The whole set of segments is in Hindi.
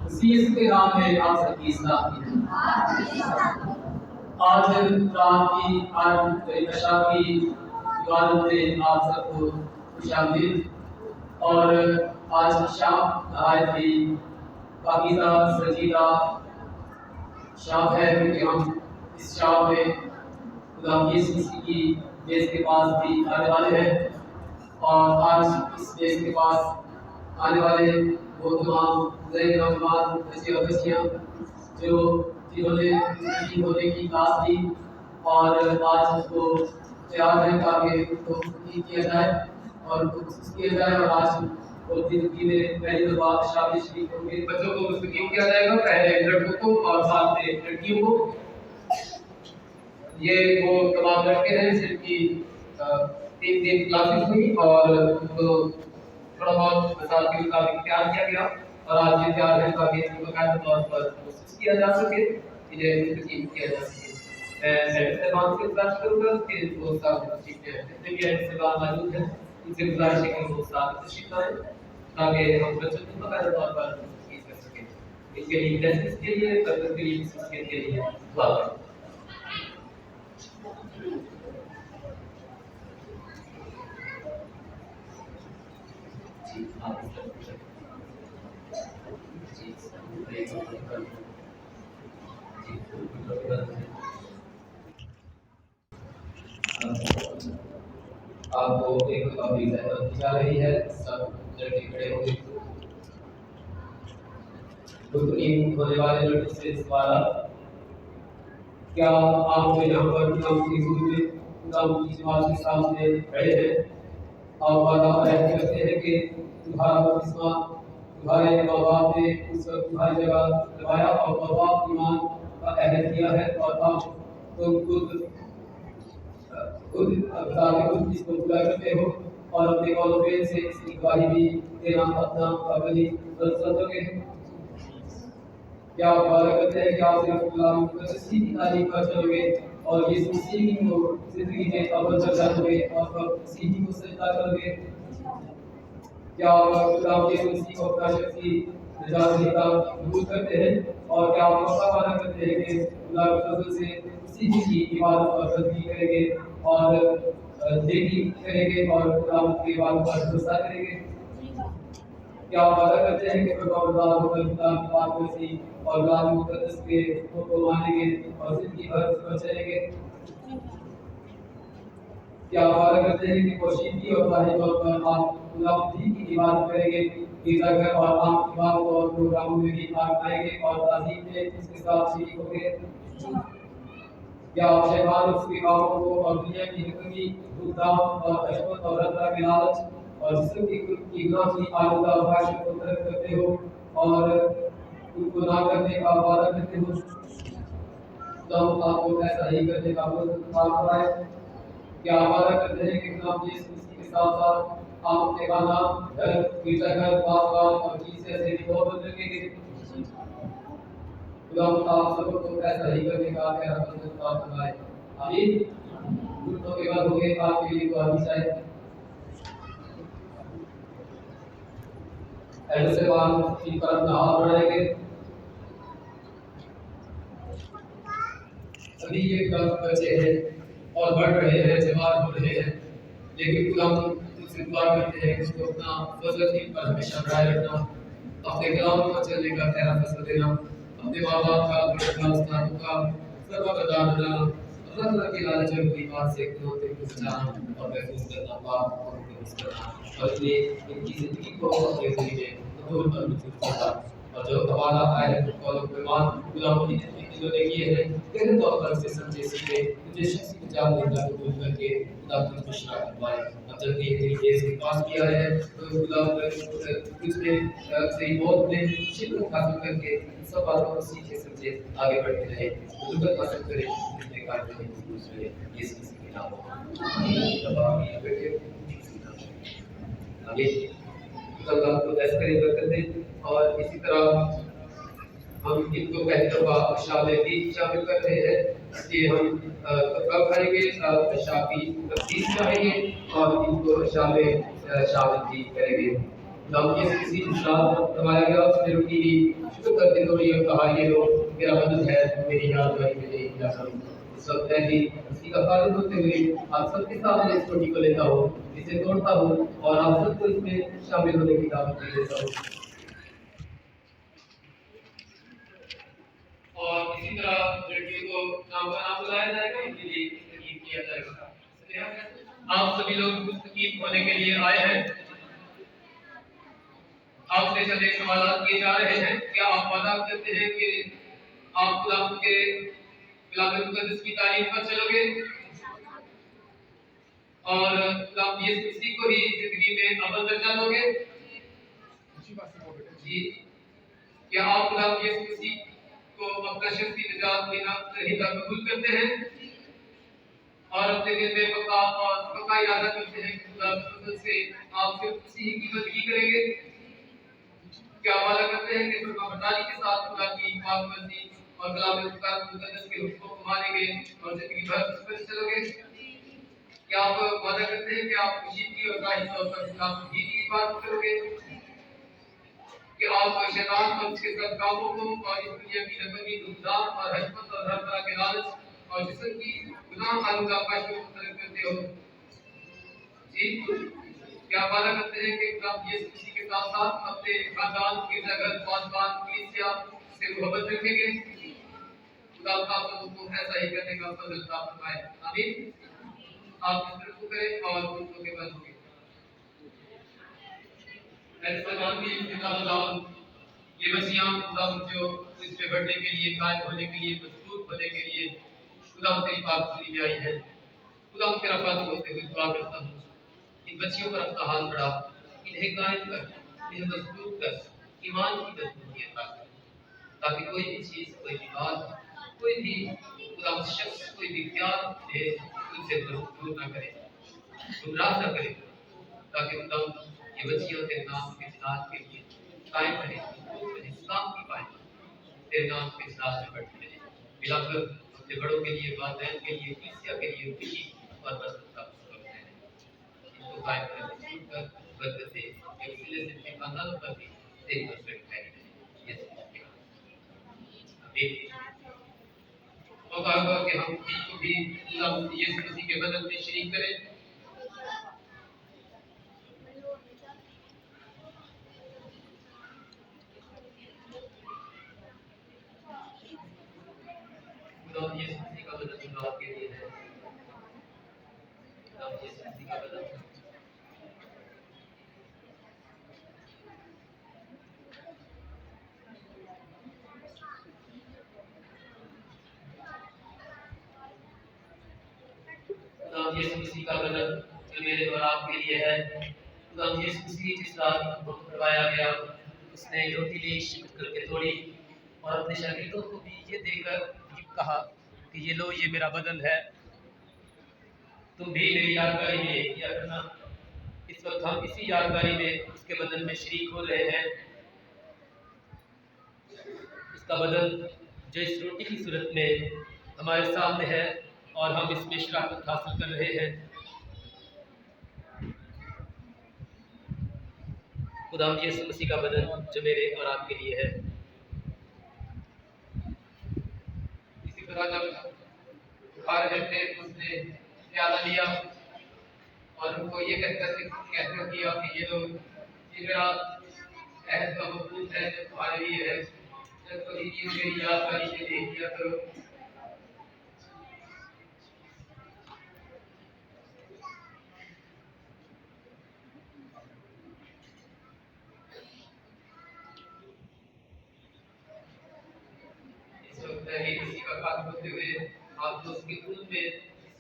उसी के नाम में आप सबकी सलामती है। आज रात की दशा की इबादत में आप सबको खुशामदीद। और आज शाम नहायत ही पाकीज़ा सजीदा शाम है, क्योंकि हम इस शाम में खुदा यीशु मसीह की बेस के पास भी आने वाले हैं। और आज इस बेस के पास आने वाले वो तमाम नए नौजवान बच्चे और बच्चियाँ जिन्होंने होने की क्लास ली और आज उसको तैयार है ताकि उनको किया जाए और किया जाए। और आज वो जिंदगी में पहली दफा शादी शरीफ होंगे। बच्चों को मुस्तकीम किया जाएगा, पहले लड़कों को और साथ में लड़कियों को। ये वो तमाम लड़के हैं जिनकी 3 दिन क्लासेस हुई और उनको थोड़ा बहुत मिसाल के मुताबिक तैयार किया गया और आज ये तैयार है ताकि इनको बाकायदा तौर पर कोशिश किया जा सके, इन्हें मुस्तकीम किया जा सके। मैं साहब से गुजारिश करूँगा कि वो साहब जितने भी साहब मौजूद हैं इनसे गुजारिश है कि वो साहब तशरीफ लाएं ताकि हम बच्चों को बाकायदा तौर पर मुस्तकीम कर सकें। इसके लिए टेस्ट के लिए बच्चों के लिए दुआ करें। आपको एक अभी जा रही है, सब लड़के खड़े हो गए। होने वाले लड़के से सवाल, क्या आप यहाँ पर खुदा की जमात के सामने खड़े हैं और वादा करते हैं कि तुम्हारा बपतिस्मा तुम्हारे माँ बाप ने उस वक्त तुम्हारी जगह लगाया और माँ बाप ईमान का अहद किया है और अब तुम खुद इसको पूरा करते हो और अपने कौलों से इसकी गवाही भी देना अपना अपनी रखोगे। क्या आप वादा करते हैं कि आप सिर्फ खुदा की तारीफ कर चलोगे और यीशु मसीह को जिंदगी में अव्वल दर्जा दोगे और मसीह को सजदा करोगे? क्या आप खुदा यीशु मसीह को अपना शख्सी निजात देता कबूल करते हैं और क्या आप ऐसा वादा करते हैं कि खुदा के फजल से मसीह की इबादत और बंदगी करेंगे और नेकी करेंगे और खुदा की इबादत पर भरोसा करेंगे? क्या आप वादा करते हैं कि खुदा और खुदा मुकद्दस के हुक्म को मानेंगे और जिंदगी भर उस पर चलेंगे? क्या आप वादा करते हैं कि पोशीदगी और ज़ाहिर तौर पर आप खुदा की इबादत करेंगे, गिरजाघर और आम इबादत और प्रोग्रामों में भी भाग आएंगे और ताज़ीम में इसके साथ शरीक होंगे? क्या आप शैतान उसके कामों को और दुनिया की हकीमी भूखदाम और अशमत और रत्ता के लालच और जिस्म की गुनाह की आलूदा ख्वाहिशों को तरक करते हो और उनको ना करने का वादा करते हो? तो आपको ऐसा ही करने का काम कराए। क्या आप वादा करते हैं कि खुदा यीशु मसीह के साथ साथ आप अपने खाना घर गिरजाघर बाज़ार और चीज़ ऐसे मोहब्बत रखेंगे? खुदा आप सबको ऐसा ही करने का मेरा फरमान फरमाए। आमीन। घुटनों के बाद हो गए आपके लिए दुआ की जाए। ऐसे बात की तरफ हाथ बढ़ाएंगे। अभी ये बच्चे हैं और बढ़ रहे हैं, जवान हो रहे हैं, लेकिन खुदा तुझसे दुआ करते हैं कि उसको अपना फजल इन पर हमेशा बनाए रखना, अपने कलाम पर चलने का खैर फजल देना, अपने माँ बाप का उस्तादों का सर्वप्रदान बनाना, अल्लाह की लालच और ईमान से खुदा को बचाना और महफूज करना, पाक और महफूज करना और इसलिए इनकी जिंदगी को अपने ज़रिए नूर पर करना। और जो हवाला आए हैं और ईमान खुदा की जिन्होंने किए हैं गहरे तौर पर से समझे सीखे मुझे शख्सी विचार देना कबूल करके खुदा की खुशरा करवाए। अब जब ये तेरी देश के पास किया है तो खुदा तुझने तेरी मौत में शिद्दत हासिल करके सब बातों को सीखे समझे आगे बढ़ते रहे, बुजुर्ग हासिल करें, अपने कार्य में दूसरे ये किसी के नाम आमीन। बैठे आमीन। खुदा आपको ऐसा करें बरकत दे। और इसी तरह हम इनको पहली दफा शामिल कर रहे हैं कि हम कब करेंगे शाफी तफ्सीर करेंगे और इनको शामिल भी करेंगे। जब ये किसी इस्लाम फरमाया गया उसने रोटी दी, शुक्र करते हुए ये कहा ये लो मेरा बदन है मेरी यादगारी के लिए क्या करूं। इस वक्त मैं भी उसी का खालिद होते हुए आप सबके सामने इस रोटी को लेता हूँ, इसे तोड़ता हूँ और आप सबको इसमें शामिल होने की दावत दे देता हूँ। और इसी तरह लड़कियों को नाम का नाम बुलाया जाएगा, इनके लिए तकलीफ किया जाएगा। आप सभी लोग मुस्तकीम होने के लिए आए हैं। आपसे चंद सवाल किए जा रहे हैं। क्या आप वादा करते हैं कि आप खुदा के कलाम मुकद्दस की तारीफ पर चलोगे और खुदा यीशु मसीह को ही जिंदगी में अमल दर्जा दोगे? जी। क्या आप खुदा यीशु मसीह को अपना शख्सी निजात देना कबूल करते हैं और अपने दिल में पक्का इरादा करते हैं कि खुदा की मदद से आप सिर्फ उसी की बंदगी करेंगे? क्या वादा करते हैं कि फरमाबरदारी के साथ खुदा की पाक मर्जी और कलाम मुकद्दस के हुक्मों को मानेंगे और जिंदगी भर उस पर चलोगे? क्या आप वादा करते हैं कि आप खुशी और जाहिर तौर पर खुदा की इबादत करोगे? कि आप शैतान और उसके सब कामों को और इस दुनिया की नफरती धूमधाम और हजमत और हर तरह के लालच और जिस्म की गुनाह आलूदा ख्वाहिश को मुख्तलिफ करते हो? जी। क्या वादा करते हैं कि आप यीशु मसीह के साथ साथ अपने खानदान गिरजाघर पासवान कलीसिया से मोहब्बत रखेंगे? खुदा आप सबको ऐसा ही करने का फजल अता फरमाए। आमीन। आप इस तरफ करें और दूसरों के बंद होंगे। सलाम की ये वसियां खुदा जो इस पे बढ़ने के लिए कायम होने के लिए मजबूत होने के लिए खुदा तेरी बात सुनी आई है। खुदा तेरा फातिहा होते हुए दुआ करता हूँ, इन बच्चियों पर अपना हाथ बढ़ा, इन्हें कायम कर, इन्हें मजबूत कर, ईमान की मजबूती अता कर, ताकि कोई भी चीज, कोई भी बात, कोई भी खुदा शख्स, कोई भी प्यार उनसे दूर ना करे, गुमराह ना करे, ताकि खुदा ये बच्चियों तेरे नाम के जिहाद के लिए कायम रहे, काम की पाए, तेरे नाम के जिहाद में बढ़ती रहे, मिलाकर अपने बड़ों के लिए, वालिदैन के लिए, कलीसिया के लिए खुशी और बरकत का सबब है। इनको कायम कर, बरकत दे, एक सिले से अपने खानदानों पर भी तेरी बरकत फैली रहे। ये सब मौका होगा कि हम इनको भी यीशु मसीह के बदन में शरीक करें। यीशु मसीह का बदन खुदा के लिए है। यीशु मसीह का बदन यीशु मसीह का बदन जो मेरे और आपके लिए है। खुदा यीशु मसीह जिस रात करवाया गया, उसने रोटी ली, शुक्र करके तोड़ी और अपने शागिर्दों को भी ये देकर कहा कि ये लो, ये मेरा बदन है, तुम भी मेरी यादगारी में ये किया करना। इस वक्त हम इसी यादगारी में उसके बदन में शरीक हो रहे हैं। उसका बदन जो इस रोटी की सूरत में हमारे सामने है और हम इसमें शराकत हासिल कर रहे हैं। खुदा यीशु मसीह का बदन जो मेरे और आपके लिए है। इसी तरह जब खा रहे थे उसने प्याला लिया और उनको ये कहते किया कि ये लोग ये मेरा अहद का वकूफ है जो तुम्हारे लिए है, जब कभी भी मेरी यादगारी में देख लिया करो। इस वक्त किसी का खास होते हुए आप उसके खून में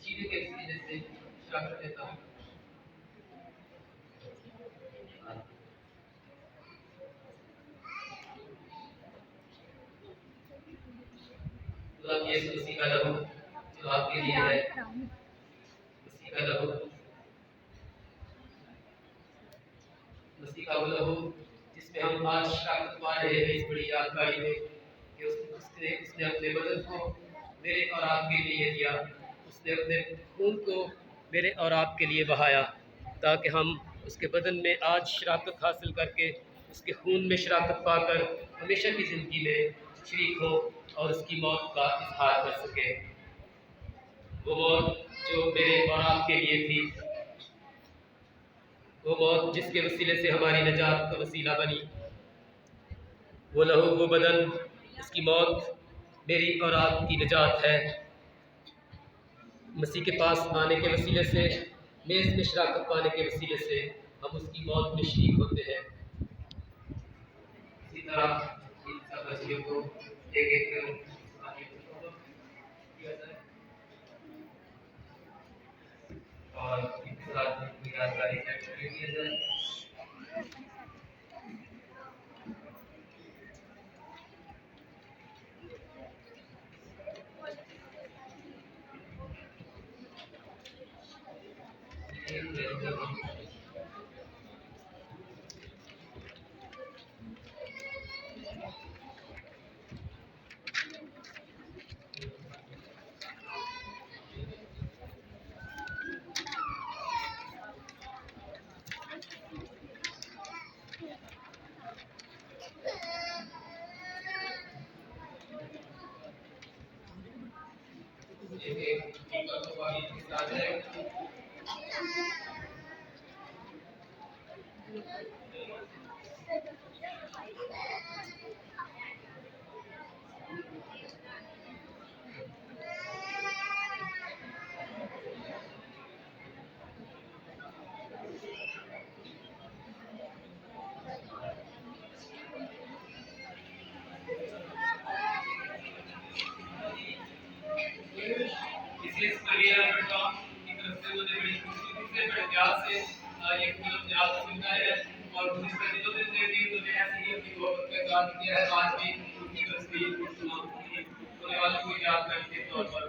चीनी के सीने से शराकत देता है। यीशु मसीह का लहू जो आपके लिए है, मसीह का लहू, मसीह का वो लहू जिसमें हम आज शराकत पा रहे हैं इस बड़ी यादगारी में कि उसने अपने बदन को मेरे और आपके लिए दिया, उसने अपने खून को मेरे और आपके लिए बहाया ताकि हम उसके बदन में आज शराकत हासिल करके, उसके खून में शराकत पाकर हमेशा की ज़िंदगी में शरीक हो और उसकी मौत का इजहार कर सके। वो मौत जो मेरे और आपके लिए थी, वो मौत जिसके वसीले से हमारी निजात का वसीला बनी, वो लहू वो बदन, उसकी मौत मेरी और आपकी निजात है। मसीह के पास आने के वसीले से, मेज़ में शराकत पाने के वसीले से हम उसकी मौत में शरीक होते हैं। इसी तरह इन सब बच्चियों को एक एक और इनके साथ यादगारी किया जाए। इसलिए करियर डॉट की तरफ से उन्होंने बड़ी खूबसूरती से बड़े प्यार से ये फिल्म याद सुनना है और जिस तरह जो दिन दे दी तो ऐसे ही अपनी मोहब्बत का इज़हार किया है। आज भी उनकी तस्वीर होने वालों को याद करने के तौर पर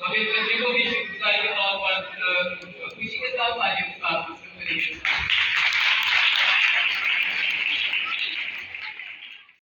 हमें को भी शुक्रगुजारी के तौर पर खुशी के साथ आइए